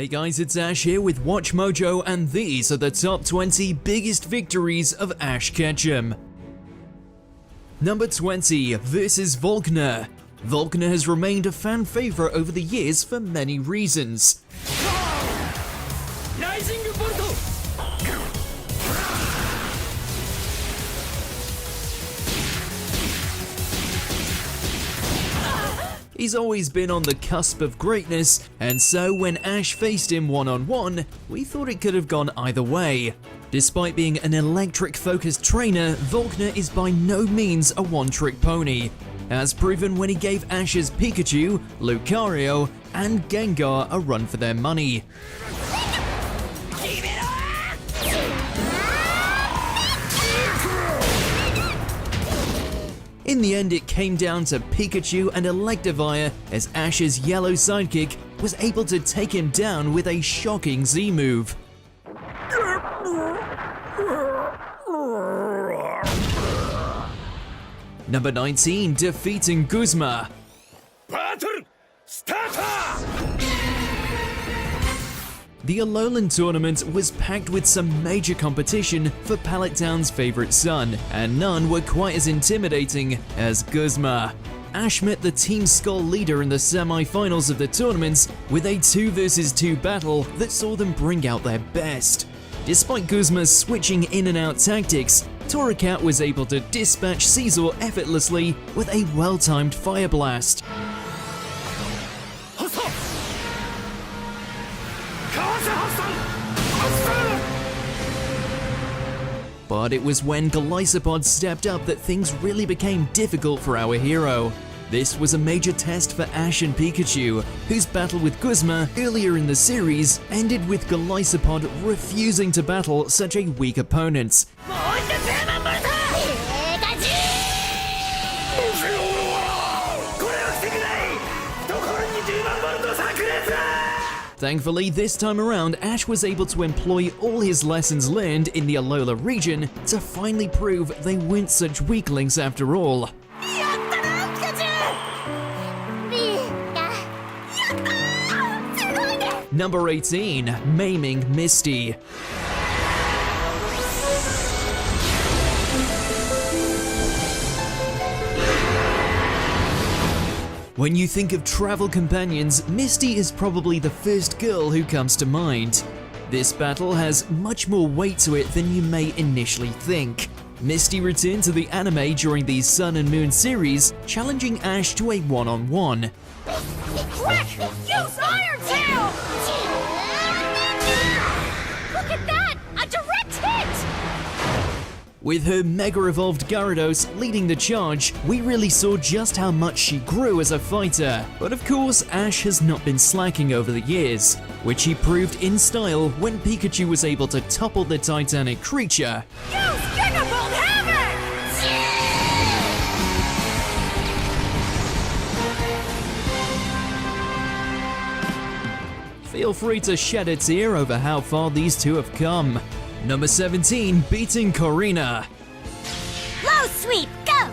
Hey guys, it's Ash here with Watch Mojo, and these are the top 20 biggest victories of Ash Ketchum. Number 20, this is Volkner. Volkner has remained a fan favorite over the years for many reasons. He's always been on the cusp of greatness, and so when Ash faced him one-on-one, we thought it could have gone either way. Despite being an electric-focused trainer, Volkner is by no means a one-trick pony, as proven when he gave Ash's Pikachu, Lucario, and Gengar a run for their money. In the end, it came down to Pikachu and Electivire, as Ash's yellow sidekick was able to take him down with a shocking Z move. Number 19, defeating Guzma. Battle starter! The Alolan tournament was packed with some major competition for Pallet Town's favorite son, and none were quite as intimidating as Guzma. Ash met the Team Skull leader in the semi-finals of the tournaments with a 2 vs 2 battle that saw them bring out their best. Despite Guzma's switching in and out tactics, Torracat was able to dispatch Caesar effortlessly with a well-timed Fire Blast. But it was when Golisopod stepped up that things really became difficult for our hero. This was a major test for Ash and Pikachu, whose battle with Guzma earlier in the series ended with Golisopod refusing to battle such a weak opponent. Thankfully, this time around, Ash was able to employ all his lessons learned in the Alola region to finally prove they weren't such weaklings after all. Number 18, maiming Misty. When you think of travel companions, Misty is probably the first girl who comes to mind. This battle has much more weight to it than you may initially think. Misty returned to the anime during the Sun and Moon series, challenging Ash to a one-on-one. Crack! Use Iron Tail! Look at that! A direct hit! With her Mega Evolved Gyarados leading the charge, we really saw just how much she grew as a fighter. But of course, Ash has not been slacking over the years, which he proved in style when Pikachu was able to topple the Titanic creature. Use Gigabolt Havoc! Feel free to shed a tear over how far these two have come. Number 17, beating Corina. Low sweep, go!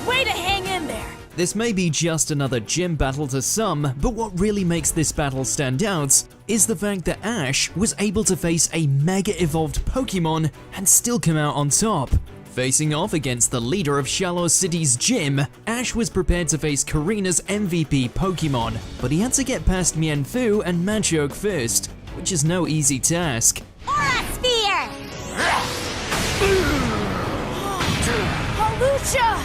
Way to hang in there! This may be just another gym battle to some, but what really makes this battle stand out is the fact that Ash was able to face a Mega Evolved Pokemon and still come out on top. Facing off against the leader of Shallow City's gym, Ash was prepared to face Corina's MVP Pokemon, but he had to get past Mienfoo and Machoke first, which is no easy task. Aura Sphere! Hawlucha!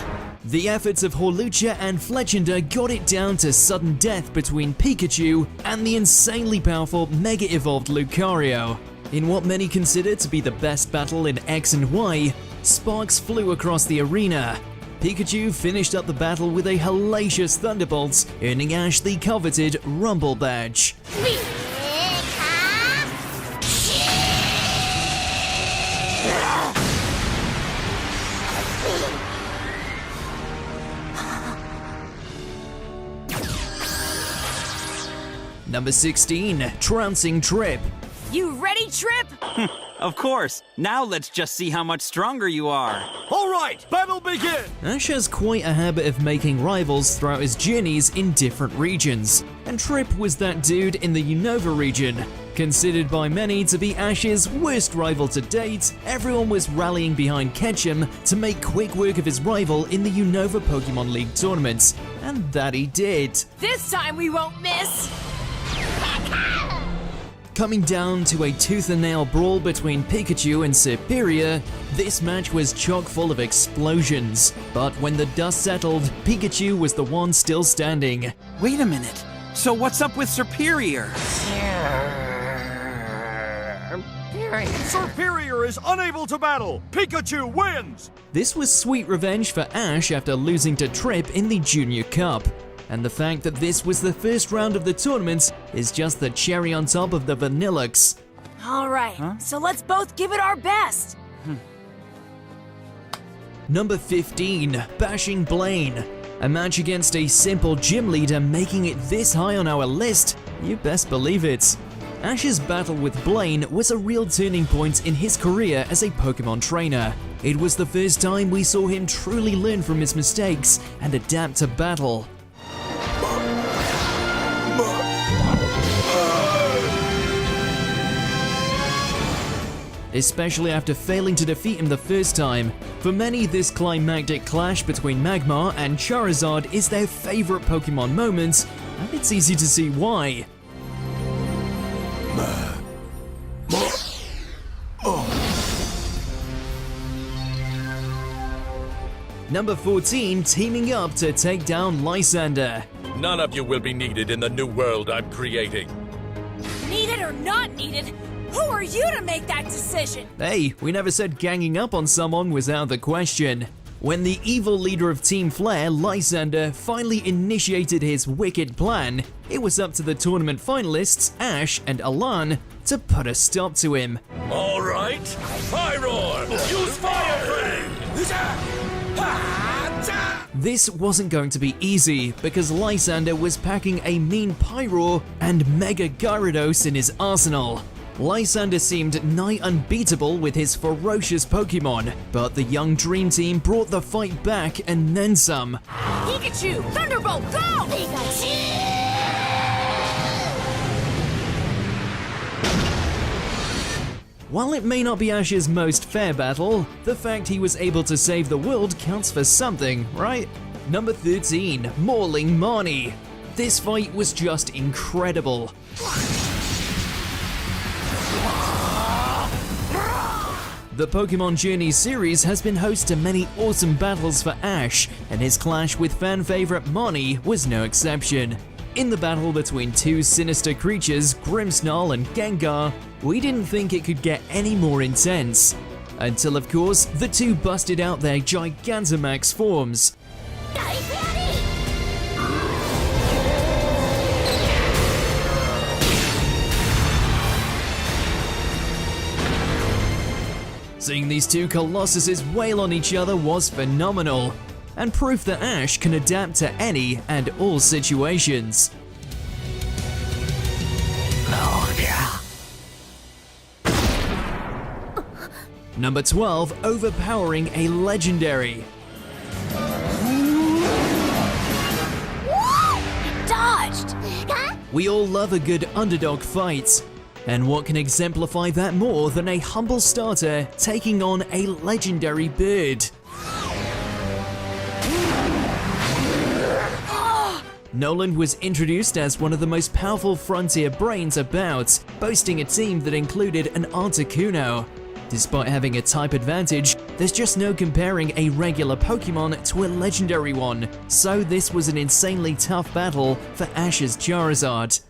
The efforts of Hawlucha and Fletchinder got it down to sudden death between Pikachu and the insanely powerful Mega Evolved Lucario. In what many consider to be the best battle in X and Y, sparks flew across the arena. Pikachu finished up the battle with a hellacious Thunderbolt, earning Ash the coveted Rumble Badge. Number 16, Trouncing Trip. You ready, Trip? Of course. Now let's just see how much stronger you are. All right, battle begin! Ash has quite a habit of making rivals throughout his journeys in different regions, and Trip was that dude in the Unova region. Considered by many to be Ash's worst rival to date, everyone was rallying behind Ketchum to make quick work of his rival in the Unova Pokemon League tournaments, and that he did. This time we won't miss. Coming down to a tooth and nail brawl between Pikachu and Superior, this match was chock full of explosions. But when the dust settled, Pikachu was the one still standing. Wait a minute. So what's up with Superior? Superior is unable to battle! Pikachu wins! This was sweet revenge for Ash after losing to Trip in the Junior Cup. And the fact that this was the first round of the tournament is just the cherry on top of the Vanillux. All right, so let's both give it our best. Number 15, Bashing Blaine. A match against a simple gym leader making it this high on our list, you best believe it. Ash's battle with Blaine was a real turning point in his career as a Pokemon trainer. It was the first time we saw him truly learn from his mistakes and adapt to battle. Especially after failing to defeat him the first time. For many, this climactic clash between Magmar and Charizard is their favorite Pokemon moment, and it's easy to see why. Number 14, teaming up to take down Lysander. None of you will be needed in the new world I'm creating. Needed or not needed, who are you to make that decision? Hey, we never said ganging up on someone was out of the question. When the evil leader of Team Flare, Lysander, finally initiated his wicked plan, it was up to the tournament finalists, Ash and Alan, to put a stop to him. All right, Pyroar! Use Fire Flame! This wasn't going to be easy, because Lysander was packing a mean Pyroar and Mega Gyarados in his arsenal. Lysander seemed nigh unbeatable with his ferocious Pokemon, but the young Dream Team brought the fight back and then some. Pikachu, Thunderbolt, go! Pikachu! While it may not be Ash's most fair battle, the fact he was able to save the world counts for something, right? Number 13, Mauling Marnie. This fight was just incredible. The Pokemon Journey series has been host to many awesome battles for Ash, and his clash with fan favorite Marnie was no exception. In the battle between two sinister creatures, Grimmsnarl and Gengar, we didn't think it could get any more intense. Until of course, the two busted out their Gigantamax forms. Seeing these two colossuses wail on each other was phenomenal, and proof that Ash can adapt to any and all situations. Number 12, overpowering a legendary. Dodged! We all love a good underdog fight. And what can exemplify that more than a humble starter taking on a legendary bird? Noland was introduced as one of the most powerful frontier brains about, boasting a team that included an Articuno. Despite having a type advantage, there's just no comparing a regular Pokemon to a legendary one, so this was an insanely tough battle for Ash's Charizard.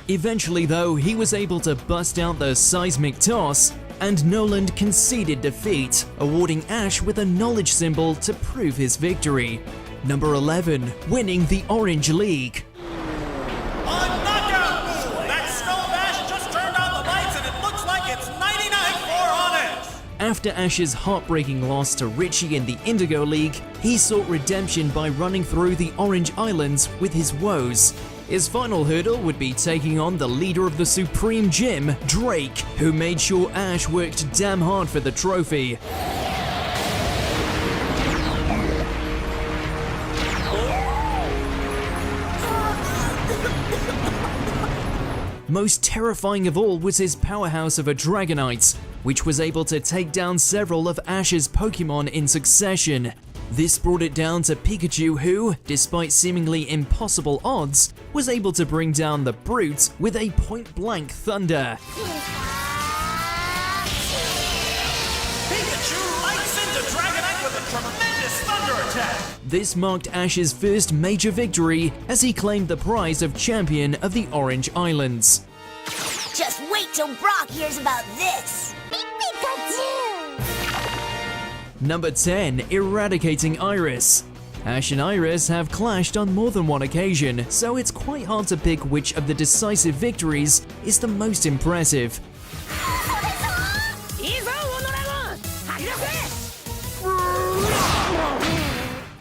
Eventually though, he was able to bust out the Seismic Toss, and Noland conceded defeat, awarding Ash with a knowledge symbol to prove his victory. Number 11, winning the Orange League. On knockout! That Snowbash just turned on the lights and it looks like it's 99-4 on it! After Ash's heartbreaking loss to Richie in the Indigo League, he sought redemption by running through the Orange Islands with his woes. His final hurdle would be taking on the leader of the Supreme Gym, Drake, who made sure Ash worked damn hard for the trophy. Most terrifying of all was his powerhouse of a Dragonite, which was able to take down several of Ash's Pokemon in succession. This brought it down to Pikachu who, despite seemingly impossible odds, was able to bring down the Brute with a point-blank thunder. Pikachu lights into Dragonite with a tremendous thunder attack! This marked Ash's first major victory as he claimed the prize of champion of the Orange Islands. Just wait till Brock hears about this! Number 10. Eradicating Iris. Ash and Iris have clashed on more than one occasion, so it's quite hard to pick which of the decisive victories is the most impressive.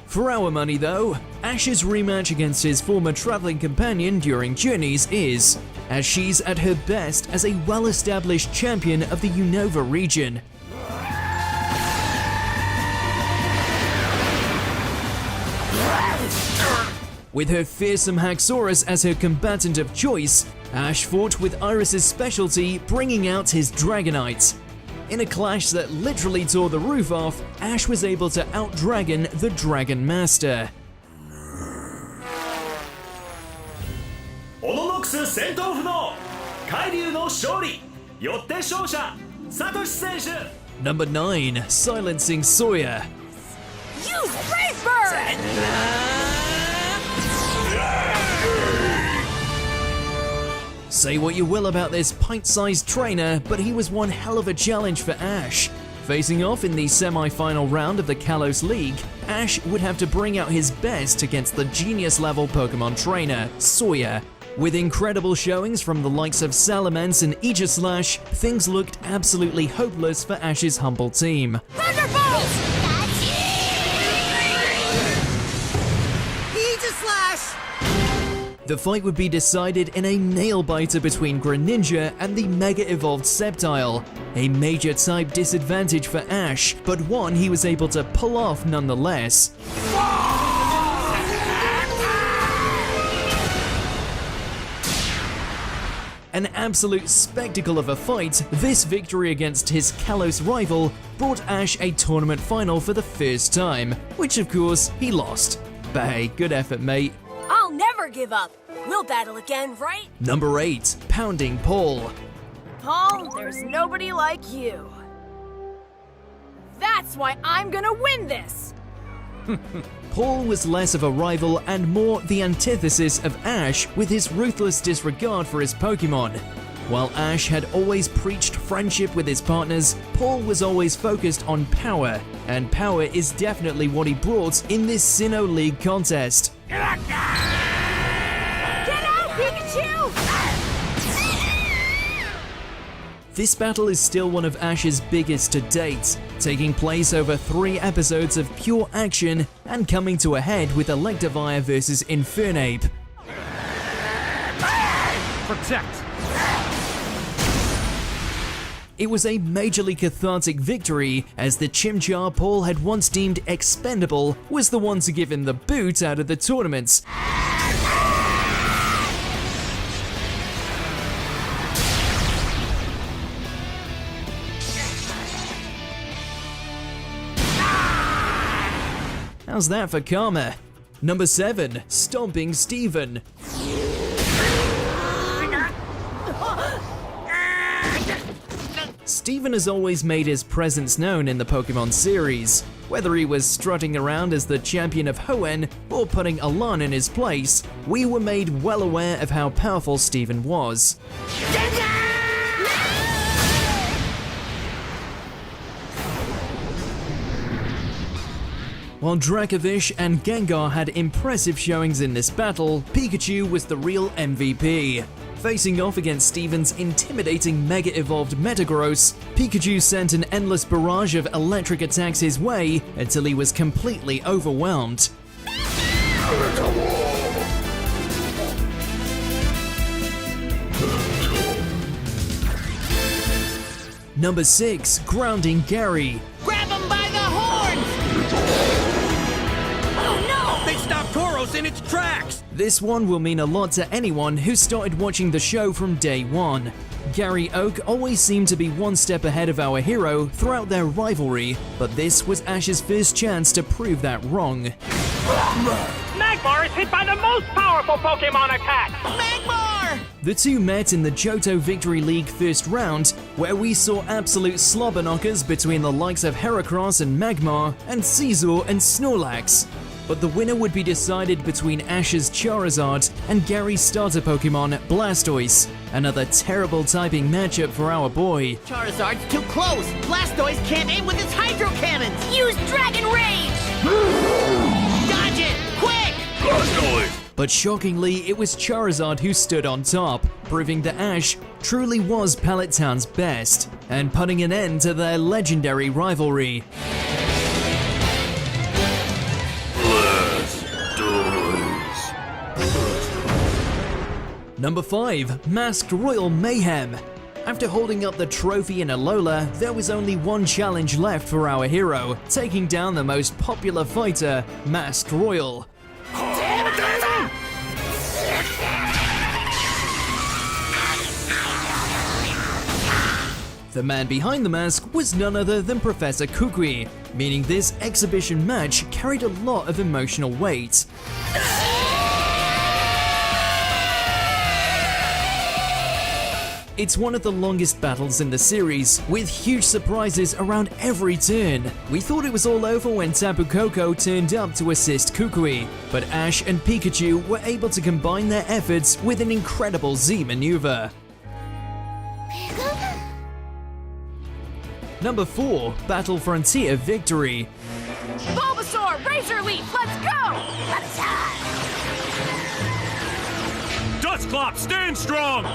For our money though, Ash's rematch against his former traveling companion during Journeys is, as she's at her best as a well-established champion of the Unova region. With her fearsome Haxorus as her combatant of choice, Ash fought with Iris's specialty, bringing out his Dragonite. In a clash that literally tore the roof off, Ash was able to out-dragon the Dragon Master. オノノックス戦闘不能海竜の勝利よって勝者サトシ選手 Number 9. Silencing Sawyer. Use Brave Bird! Say what you will about this pint-sized trainer, but he was one hell of a challenge for Ash. Facing off in the semi-final round of the Kalos League, Ash would have to bring out his best against the genius-level Pokemon trainer, Sawyer. With incredible showings from the likes of Salamence and Aegislash, things looked absolutely hopeless for Ash's humble team. Thunderbolt! The fight would be decided in a nail-biter between Greninja and the Mega-Evolved Sceptile, a major type disadvantage for Ash, but one he was able to pull off nonetheless. An absolute spectacle of a fight, this victory against his Kalos rival brought Ash a tournament final for the first time, which of course he lost. But hey, good effort, mate. I'll never give up. We'll battle again, right? Number 8. Pounding Paul. Paul, there's nobody like you. That's why I'm gonna win this! Paul was less of a rival and more the antithesis of Ash with his ruthless disregard for his Pokemon. While Ash had always preached friendship with his partners, Paul was always focused on power, and power is definitely what he brought in this Sinnoh League contest. Get out, Pikachu! This battle is still one of Ash's biggest to date, taking place over 3 episodes of pure action and coming to a head with Electivire versus Infernape. Protect It was a majorly cathartic victory, as the Chimchar Paul had once deemed expendable was the one to give him the boot out of the tournament. How's that for karma? Number 7. Stomping Steven. Steven has always made his presence known in the Pokemon series. Whether he was strutting around as the champion of Hoenn or putting Alan in his place, we were made well aware of how powerful Steven was. While Dracovish and Gengar had impressive showings in this battle, Pikachu was the real MVP. Facing off against Steven's intimidating Mega-Evolved Metagross, Pikachu sent an endless barrage of electric attacks his way until he was completely overwhelmed. Number 6. Grounding Gary. Grab him by the horns! Oh no! They stopped Tauros in its tracks! This one will mean a lot to anyone who started watching the show from day one. Gary Oak always seemed to be one step ahead of our hero throughout their rivalry, but this was Ash's first chance to prove that wrong. Magmar is hit by the most powerful Pokemon attack! Magmar! The two met in the Johto Victory League first round, where we saw absolute slobber knockers between the likes of Heracross and Magmar, and Caesar and Snorlax. But the winner would be decided between Ash's Charizard and Gary's starter Pokemon Blastoise. Another terrible typing matchup for our boy. Charizard's too close! Blastoise can't aim with its Hydro Cannons! Use Dragon Rage! Dodge it! Quick! But shockingly, it was Charizard who stood on top, proving that Ash truly was Pallet Town's best, and putting an end to their legendary rivalry. Number 5. Masked Royal Mayhem. After holding up the trophy in Alola, there was only one challenge left for our hero, taking down the most popular fighter, Masked Royal. The man behind the mask was none other than Professor Kukui, meaning this exhibition match carried a lot of emotional weight. It's one of the longest battles in the series, with huge surprises around every turn. We thought it was all over when Tapu Koko turned up to assist Kukui, but Ash and Pikachu were able to combine their efforts with an incredible Z maneuver. Number 4. Battle Frontier Victory. Bulbasaur, Razor Leaf, let's go! Dusclops, stand strong!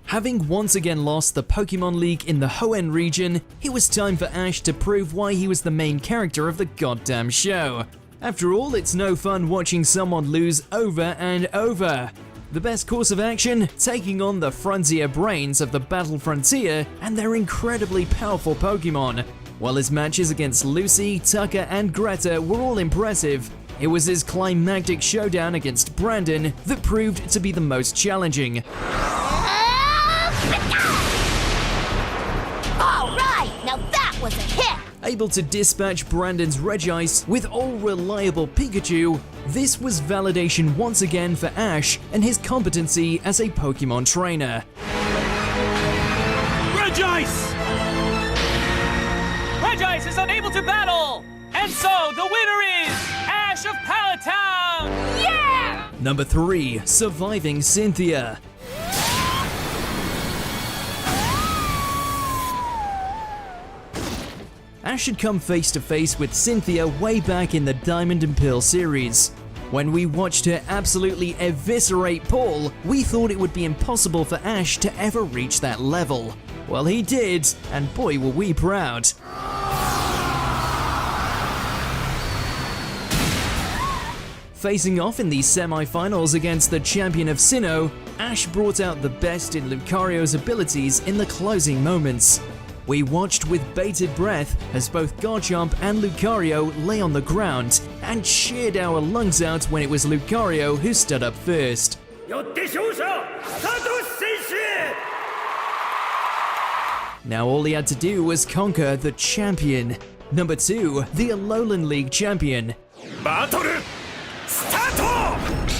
Having once again lost the Pokemon League in the Hoenn region, it was time for Ash to prove why he was the main character of the goddamn show. After all, it's no fun watching someone lose over and over. The best course of action? Taking on the Frontier Brains of the Battle Frontier and their incredibly powerful Pokemon. While his matches against Lucy, Tucker, and Greta were all impressive, it was his climactic showdown against Brandon that proved to be the most challenging. Alright, now that was a hit! Able to dispatch Brandon's Regice with all-reliable Pikachu, this was validation once again for Ash and his competency as a Pokemon trainer. Regice! Regice is unable to battle! And so the winner is Ash of Pallet Town! Yeah! Number 3. Surviving Cynthia. Ash had come face to face with Cynthia way back in the Diamond and Pearl series. When we watched her absolutely eviscerate Paul, we thought it would be impossible for Ash to ever reach that level. Well, he did, and boy were we proud. Facing off in the semi-finals against the champion of Sinnoh, Ash brought out the best in Lucario's abilities in the closing moments. We watched with bated breath as both Garchomp and Lucario lay on the ground and cheered our lungs out when it was Lucario who stood up first. Now all he had to do was conquer the champion. Number 2, the Alolan League champion. Battle start!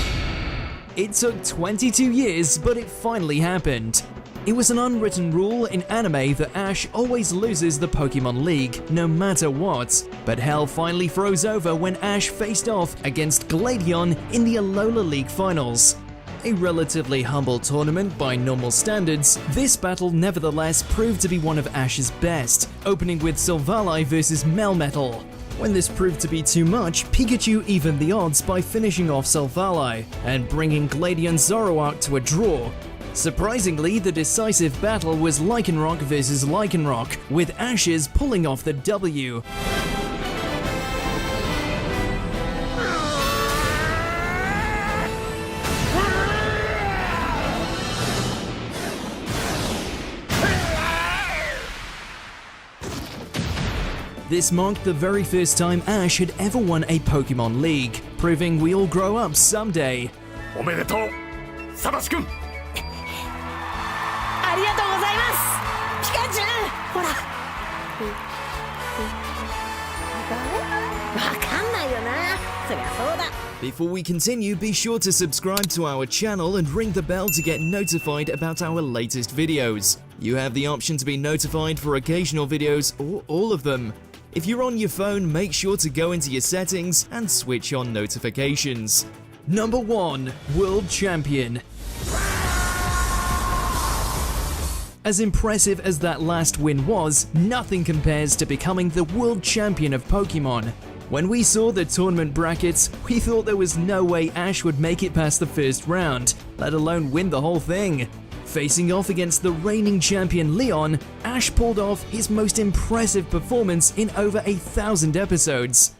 It took 22 years, but it finally happened. It was an unwritten rule in anime that Ash always loses the Pokemon League, no matter what. But hell finally froze over when Ash faced off against Gladion in the Alola League finals. A relatively humble tournament by normal standards, this battle nevertheless proved to be one of Ash's best, opening with Silvally versus Melmetal. When this proved to be too much, Pikachu evened the odds by finishing off Silvally and bringing Gladion Zoroark to a draw. Surprisingly, the decisive battle was Lycanroc versus Lycanroc, with Ashes pulling off the W. This marked the very first time Ash had ever won a Pokemon League, proving we all grow up someday. おめでとうサトシ君ありがとうございますピカチュウほらわかんないよなそりゃそうだ Before we continue, be sure to subscribe to our channel and ring the bell to get notified about our latest videos. You have the option to be notified for occasional videos or all of them. If you're on your phone, make sure to go into your settings and switch on notifications. Number 1. World Champion. As impressive as that last win was, nothing compares to becoming the World Champion of Pokemon. When we saw the tournament brackets, we thought there was no way Ash would make it past the first round, let alone win the whole thing. Facing off against the reigning champion Leon, Ash pulled off his most impressive performance in over 1,000 episodes.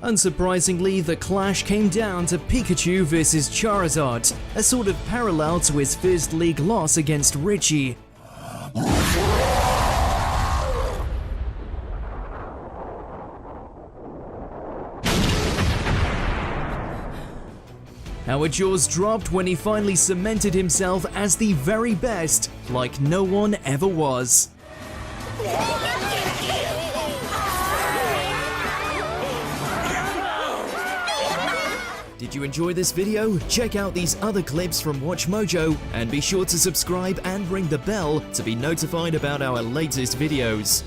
Unsurprisingly, the clash came down to Pikachu vs Charizard, a sort of parallel to his first league loss against Richie. Our jaws dropped when he finally cemented himself as the very best, like no one ever was. Did you enjoy this video? Check out these other clips from Watch Mojo and be sure to subscribe and ring the bell to be notified about our latest videos.